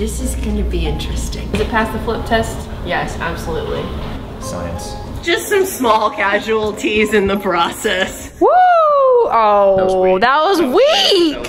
This is gonna be interesting. Does it pass the flip test? Yes, absolutely. Science. Just some small casualties in the process. Woo! Oh, that was weak!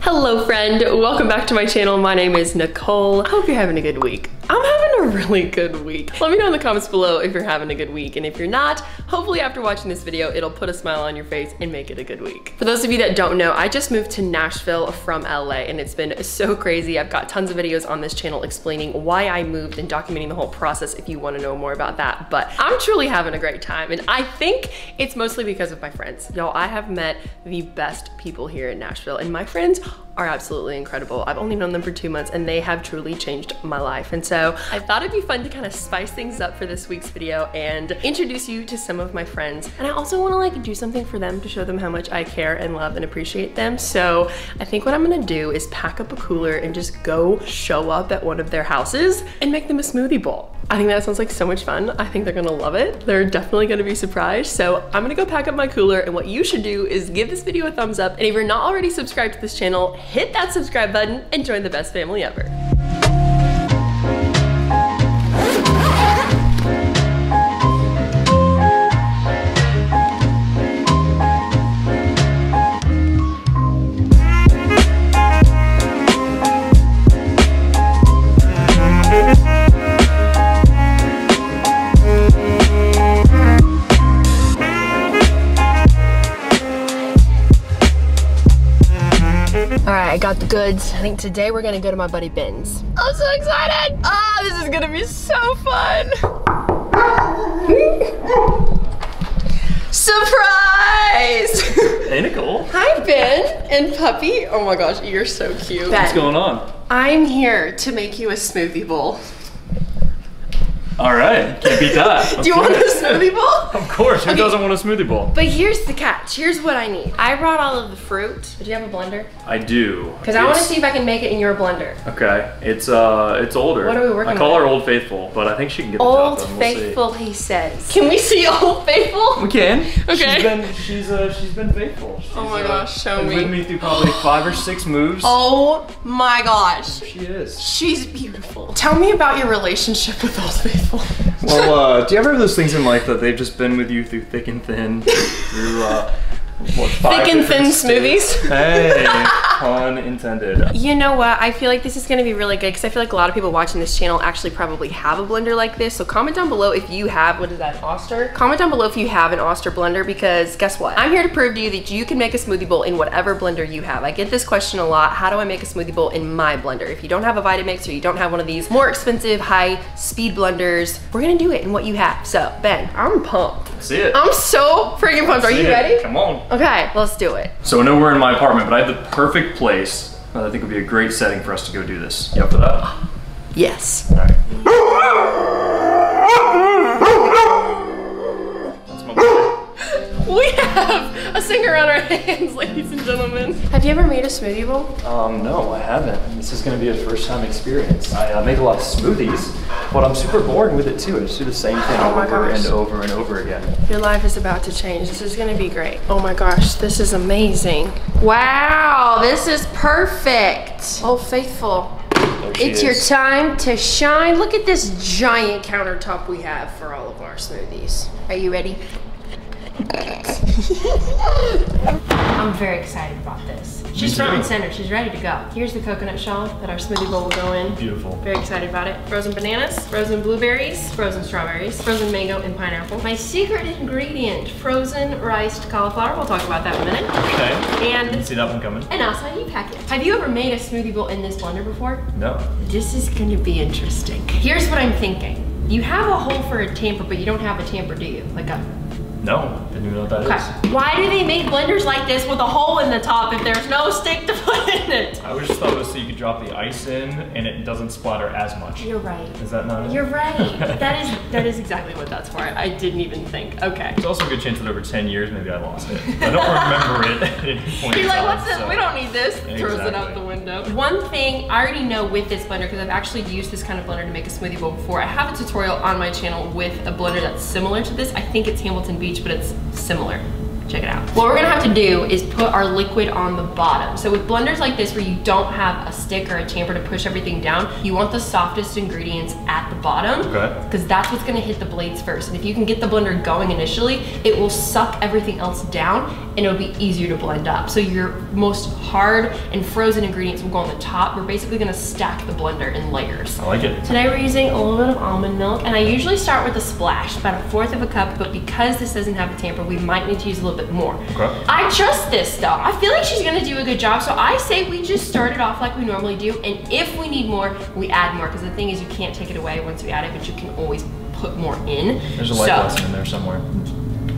Hello friend, welcome back to my channel. My name is Nicole. I hope you're having a good week. I'm having a really good week. Let me know in the comments below if you're having a good week, and if you're not, hopefully after watching this video, it'll put a smile on your face and make it a good week. For those of you that don't know, I just moved to Nashville from LA, and it's been so crazy. I've got tons of videos on this channel explaining why I moved and documenting the whole process if you want to know more about that. But I'm truly having a great time, and I think it's mostly because of my friends. Y'all, I have met the best people here in Nashville, and my friends are absolutely incredible. I've only known them for 2 months and they have truly changed my life. And so I thought it'd be fun to kind of spice things up for this week's video and introduce you to some of my friends. And I also want to like do something for them to show them how much I care and love and appreciate them. So I think what I'm gonna do is pack up a cooler and just go show up at one of their houses and make them a smoothie bowl. I think that sounds like so much fun. I think they're gonna love it. They're definitely gonna be surprised. So I'm gonna go pack up my cooler, and what you should do is give this video a thumbs up. And if you're not already subscribed to this channel, hit that subscribe button and join the best family ever. I got the goods. I think today we're gonna go to my buddy Ben's. I'm so excited! Ah, this is gonna be so fun! Surprise! Hey Nicole. Hi Ben and puppy. Oh my gosh, you're so cute. Ben, What's going on? I'm here to make you a smoothie bowl. All right, can't beat that. Do you want a smoothie bowl? Of course, who doesn't want a smoothie bowl? But here's the catch. Here's what I need. I brought all of the fruit. Did you have a blender? I do. Because I want to see if I can make it in your blender. Okay, it's older. What are we working I call with? her Old Faithful, but I think she can get the job Old done. We'll Faithful, he says. Can we see Old Faithful? We can. Okay. She's been faithful. She's, Oh my gosh, show been me. with me through probably 5 or 6 moves. Oh my gosh. She is. She's beautiful. Tell me about your relationship with Old Faithful. Well, do you ever have those things in life that they've just been with you through thick and thin? Through, what, 5 Thick and thin states? smoothies? Hey, pun intended. You know what? I feel like this is gonna be really good because I feel like a lot of people watching this channel actually probably have a blender like this. So comment down below if you have, what is that, Oster? Comment down below if you have an Oster blender, because guess what? I'm here to prove to you that you can make a smoothie bowl in whatever blender you have. I get this question a lot. How do I make a smoothie bowl in my blender? If you don't have a Vitamix or you don't have one of these more expensive high speed blenders, we're gonna do it in what you have. So Ben, I'm pumped. See it. I'm so freaking pumped. Are you ready? Come on. Okay, let's do it. So I know we're in my apartment, but I have the perfect place that I think would be a great setting for us to go do this. You up for that? Yes. All right. That's my boy. We have a singer on our hands, ladies and gentlemen. Have you ever made a smoothie bowl? No, I haven't. This is going to be a first-time experience. I make a lot of smoothies, but I'm super bored with it too. I just do the same thing over and over and over again. Your life is about to change. This is gonna be great. Oh my gosh, this is amazing. Wow, this is perfect. Oh, Faithful. It's your time to shine. Look at this giant countertop we have for all of our smoothies. Are you ready? I'm very excited about this. She's front and center. She's ready to go. Here's the coconut shell that our smoothie bowl will go in. Beautiful. Very excited about it. Frozen bananas, frozen blueberries, frozen strawberries, frozen mango and pineapple. My secret ingredient, frozen riced cauliflower. We'll talk about that in a minute. Okay. And didn't see that one coming. And acai packet. Have you ever made a smoothie bowl in this blender before? No. This is gonna be interesting. Here's what I'm thinking. You have a hole for a tamper, but you don't have a tamper, do you? Like a... No, didn't even know what that is. Why do they make blenders like this with a hole in the top if there's no stick to put in it? I always just thought it was so you could drop the ice in and it doesn't splatter as much. You're right. Is that not it? You're right. that is exactly what that's for. I didn't even think. Okay. There's also a good chance that over 10 years, maybe I lost it. I don't remember it at any point. You're in like, time, what's this? so. We don't need this. Throws it out Exactly. the window. One thing I already know with this blender, because I've actually used this kind of blender to make a smoothie bowl before. I have a tutorial on my channel with a blender that's similar to this. I think it's Hamilton Beach, but it's similar. Check it out. What we're gonna have to do is put our liquid on the bottom. So with blenders like this where you don't have a stick or a tamper to push everything down, you want the softest ingredients at the bottom, because that's what's gonna hit the blades first. And if you can get the blender going initially, it will suck everything else down and it'll be easier to blend up. So your most hard and frozen ingredients will go on the top. We're basically gonna stack the blender in layers. I like it. Today we're using a little bit of almond milk, and I usually start with a splash, about 1/4 of a cup, but because this doesn't have a tamper, we might need to use a little bit more. I trust this though. I feel like she's gonna do a good job, so I say we just start it off like we normally do, and if we need more, we add more, because the thing is you can't take it away once we add it, but you can always put more in. There's a life lesson in there somewhere.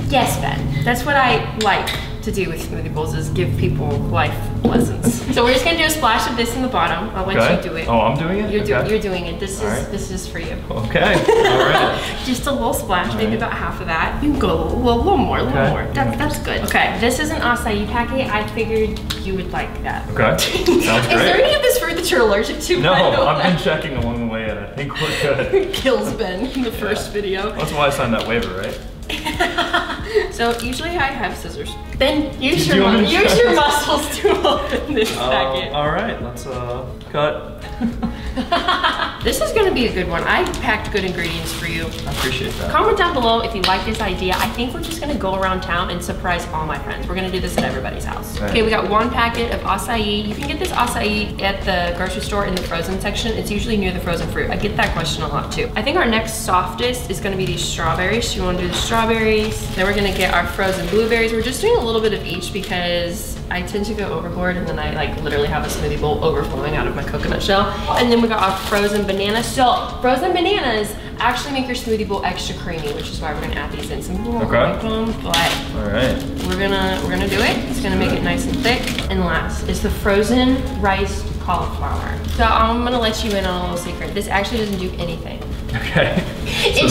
Yes, Ben. That's what I like to do with smoothie bowls, is give people life lessons. So we're just gonna do a splash of this in the bottom. I'll let you do it. Oh, I'm doing it? You're doing it. This is for you. Okay, all right. Just a little splash, maybe about half of that. You can go a little more, a little more. That's good. Okay, this is an acai packet. I figured you would like that. Okay, sounds great. Is there any of this fruit that you're allergic to? No, I've been checking along the way and I think we're good. Kills Ben in the first video. That's why I signed that waiver, right? So usually I have scissors. Ben, use your muscles to open this packet. All right, let's cut. This is gonna be a good one. I packed good ingredients for you. I appreciate that. Comment down below if you like this idea. I think we're just gonna go around town and surprise all my friends. We're gonna do this at everybody's house. Okay, we got 1 packet of acai. You can get this acai at the grocery store in the frozen section. It's usually near the frozen fruit. I get that question a lot too. I think our next softest is gonna be these strawberries. So you wanna do the strawberries. Then we're gonna get our frozen blueberries. We're just doing a little bit of each because I tend to go overboard and then I like literally have a smoothie bowl overflowing out of my coconut shell. And then we got our frozen bananas. So frozen bananas actually make your smoothie bowl extra creamy, which is why we're gonna add these in. Some people won't like them, but we're gonna do it. It's gonna make it nice and thick. And last is the frozen riced cauliflower. So I'm gonna let you in on a little secret. This actually doesn't do anything. Okay. So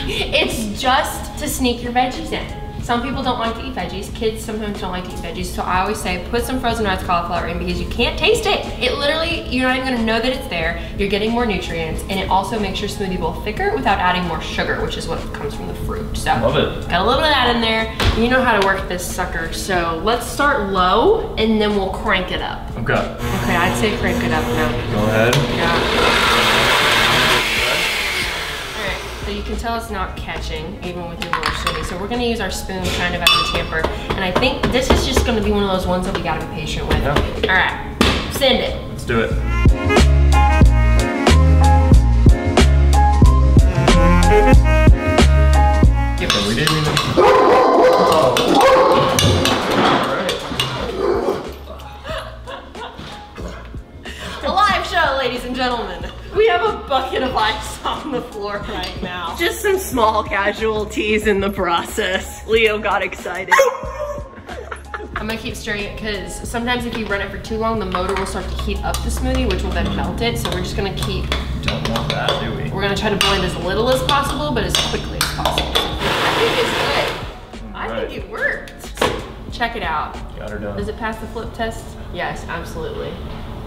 it's just to sneak your veggies in. Some people don't like to eat veggies. Kids sometimes don't like to eat veggies. So I always say, put some frozen riced cauliflower in because you can't taste it. It literally, you're not even gonna know that it's there. You're getting more nutrients, and it also makes your smoothie bowl thicker without adding more sugar, which is what comes from the fruit. So, love it. Got a little bit of that in there. You know how to work this sucker. So let's start low, and then we'll crank it up. Okay. Okay, I'd say crank it up now. Go ahead. Yeah. So you can tell it's not catching, even with your little shimmy. So we're gonna use our spoon kind of as a tamper. And I think this is just gonna be one of those ones that we gotta be patient with. Yeah. All right, send it. Let's do it. We didn't even... A live show, ladies and gentlemen. We have a bucket of ice on the floor right now. Just some small casualties in the process. Leo got excited. I'm gonna keep stirring it because sometimes if you run it for too long, the motor will start to heat up the smoothie, which will then melt it. So we're just gonna keep... Don't want that, do we? We're gonna try to blend as little as possible, but as quickly as possible. I think it's good. I think it worked. Check it out. Got her done. Does it pass the flip test? Yes, absolutely.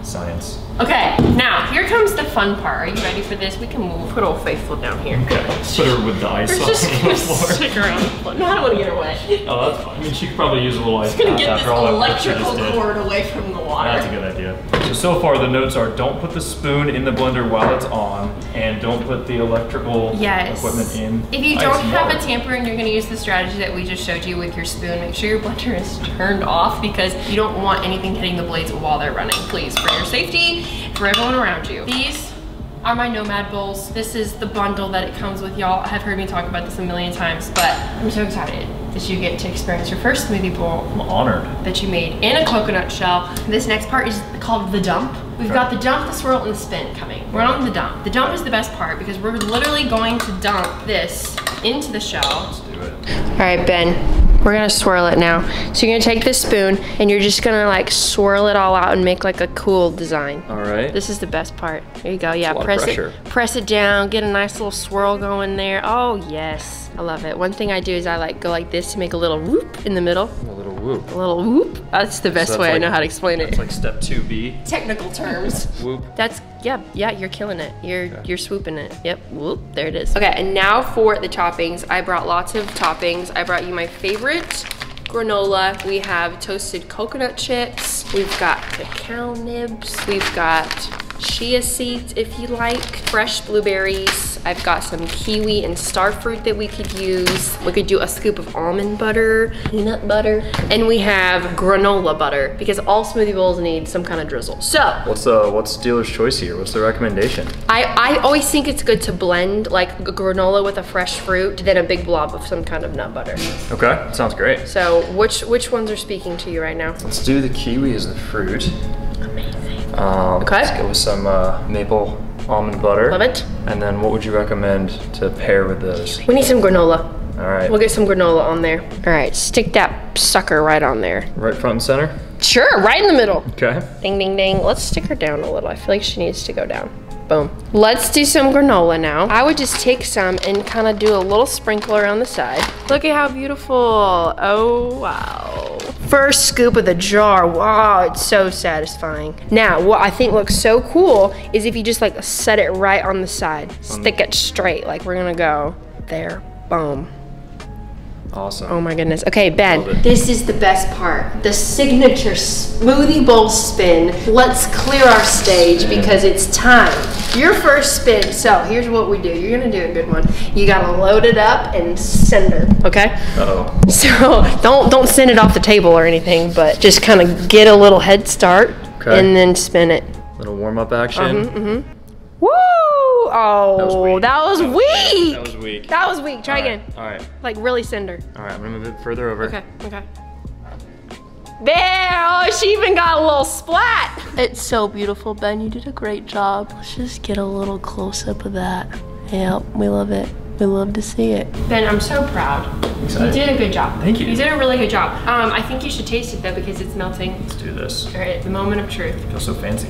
Science. Okay, now here comes the fun part. Are you ready for this? We can move. Put old Faithful down here. Okay. Put her with the ice on the floor. Stick her on the floor. No, I don't want to get her wet. Oh, that's fine. I mean, she could probably use a little ice. Just gonna get this electrical cord away from the water. That's a good idea. So far the notes are: don't put the spoon in the blender while it's on, and don't put the electrical equipment in. If you don't have a tamper and you're gonna use the strategy that we just showed you with your spoon, make sure your blender is turned off because you don't want anything hitting the blades while they're running. Please, for your safety, for everyone around you. These are my Nomad bowls. This is the bundle that it comes with. Y'all have heard me talk about this a million times, but I'm so excited that you get to experience your first smoothie bowl. I'm honored. That you made in a coconut shell. This next part is called the dump. We've got the dump, the swirl, and the spin coming. We're on the dump. The dump is the best part because we're literally going to dump this into the shell. Let's do it. All right, Ben. We're gonna swirl it now. So you're gonna take this spoon and you're just gonna like swirl it all out and make like a cool design. All right. This is the best part. There you go. Yeah, press it down, get a nice little swirl going there. Oh yes, I love it. One thing I do is I like go like this to make a little whoop in the middle. A little whoop. A little whoop. That's the best way I know how to explain it. It's like step 2B. Technical terms. Whoop. That's, yeah, you're killing it. You're swooping it. Yep, whoop, there it is. Okay, and now for the toppings. I brought lots of toppings. I brought you my favorite granola. We have toasted coconut chips. We've got cacao nibs. We've got chia seeds if you like, fresh blueberries. I've got some kiwi and star fruit that we could use. We could do a scoop of almond butter, peanut butter, and we have granola butter because all smoothie bowls need some kind of drizzle. So what's dealer's choice here? What's the recommendation? I always think it's good to blend like granola with a fresh fruit, then a big blob of some kind of nut butter. Okay, sounds great. So which ones are speaking to you right now? Let's do the kiwi as the fruit. Amazing. Okay. Let's go with some maple almond butter. Love it. And then what would you recommend to pair with those? We need some granola. All right. We'll get some granola on there. All right, stick that sucker right on there. Right front and center? Sure, right in the middle. Okay. Ding, ding, ding. Let's stick her down a little. I feel like she needs to go down. Boom. Let's do some granola now. I would just take some and kind of do a little sprinkle around the side. Look at how beautiful. Oh, wow. First scoop of the jar. Wow, it's so satisfying. Now, what I think looks so cool is if you just like set it right on the side. Stick it straight, like we're gonna go there. Boom. Awesome. Oh my goodness. Okay, Ben, this is the best part. The signature smoothie bowl spin. Let's clear our stage because it's time. Your first spin. So here's what we do. You're gonna do a good one. You gotta load it up and send her, okay? Uh-oh. So don't send it off the table or anything, but just kind of get a little head start and then spin it. Little warm-up action. Woo! Oh, that was weak. That was weak. That was weak. Try again. All right. Like really send her. All right, I'm gonna move it further over. Okay, okay. There, oh, she even got a little splat. It's so beautiful, Ben. You did a great job. Let's just get a little close up of that. Yep, we love it. We love to see it. Ben, I'm so proud. Excited. You did a good job. Thank you. You did a really good job. I think you should taste it though because it's melting. Let's do this. All right, the moment of truth. Feels so fancy.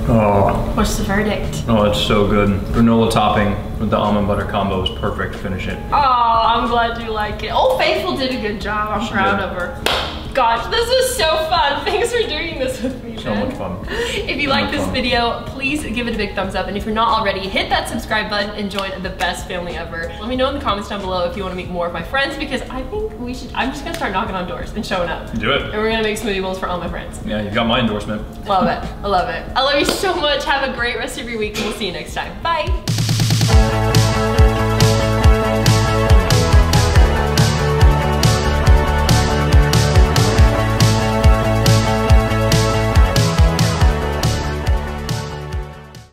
Oh. What's the verdict? Oh, it's so good. Granola topping with the almond butter combo is perfect. Finish it. Oh, I'm glad you like it. Old Faithful did a good job. I'm proud of her. Gosh, this was so fun. Thanks for doing this with me, So much fun. If you like this video, please give it a big thumbs up. And if you're not already, hit that subscribe button and join the best family ever. Let me know in the comments down below if you want to meet more of my friends because I think we should, I'm just gonna start knocking on doors and showing up. Do it. And we're gonna make smoothie bowls for all my friends. Yeah, you've got my endorsement. Love it. I love it. I love you so much. Have a great rest of your week and we'll see you next time. Bye.